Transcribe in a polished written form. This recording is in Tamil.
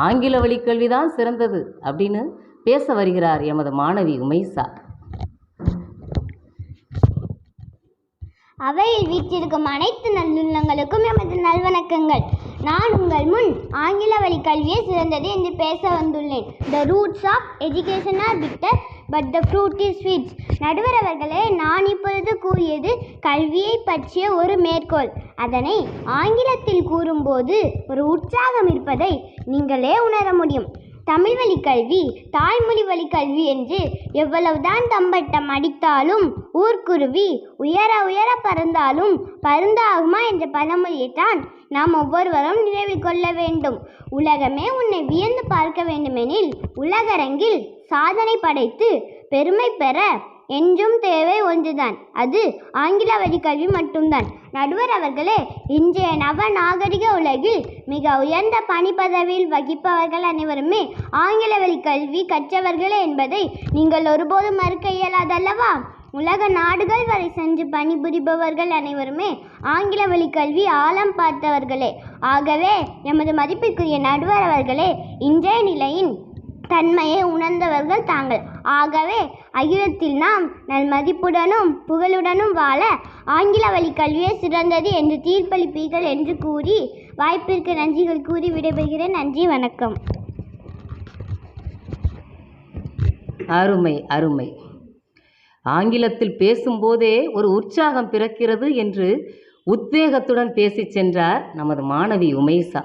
ஆங்கில வழி கல்விதான் சிறந்தது அப்படின்னு பேச வருகிறார் எமது மாணவி உமைசா. அவையில் வீற்றிருக்கும் அனைத்து நல்லுள்ளங்களுக்கும் எமது நல்வணக்கங்கள். நான் உங்கள் முன் ஆங்கில வழி கல்வியே சிறந்தது என்று பேச வந்துள்ளேன். The roots of education are bitter, but the fruit is sweet. நடுவர் அவர்களே, நான் இப்பொழுது கூறியது கல்வியை பற்றிய ஒரு மேற்கோள். அதனை ஆங்கிலத்தில் கூறும்போது ஒரு உற்சாகம் இருப்பதை நீங்களே உணர முடியும். தமிழ் வழி கல்வி, தாய்மொழி வழி கல்வி என்று எவ்வளவுதான் தம்பட்டம் அடித்தாலும், ஊர்க்குருவி உயர உயர பறந்தாலும் பருந்தாகுமா என்ற பழமொழியைத்தான் நாம் ஒவ்வொருவரும் நினைவில் கொள்ள வேண்டும். உலகமே உன்னை வியந்து பார்க்க வேண்டுமெனில் உலகரங்கில் சாதனை படைத்து பெருமை பெற என்றும் தேவை ஒன்றுதான், அது ஆங்கில வழி கல்வி மட்டும்தான். நடுவர் அவர்களே, இன்றைய நவ நாகரிக உலகில் மிக உயர்ந்த பணி பதவியில் வகிப்பவர்கள் அனைவருமே ஆங்கில வழி கல்வி கற்றவர்களே என்பதை நீங்கள் ஒருபோதும் மறுக்க இயலாதல்லவா? உலக நாடுகள் வரை சென்று பணிபுரிபவர்கள் அனைவருமே ஆங்கில வழி கல்வி ஆழம் பார்த்தவர்களே. ஆகவே எமது மதிப்பிற்குரிய நடுவர் அவர்களே, இன்றைய நிலையின் தன்மையை உணர்ந்தவர்கள் தாங்கள். ஆகவே அகிலத்தில் நாம் நல் மதிப்புடனும் புகழுடனும் வாழ ஆங்கில வழி கல்வியே சிறந்தது என்று தீர்ப்பளிப்பீர்கள் என்று கூறி வாய்ப்பிற்கு நன்றிகள் கூறி விடைபெறுகிறேன். நன்றி, வணக்கம். அருமை அருமை. ஆங்கிலத்தில் பேசும்போதே ஒரு உற்சாகம் பிறக்கிறது என்று உத்வேகத்துடன் பேசி சென்றார் நமது மாணவி உமைசா.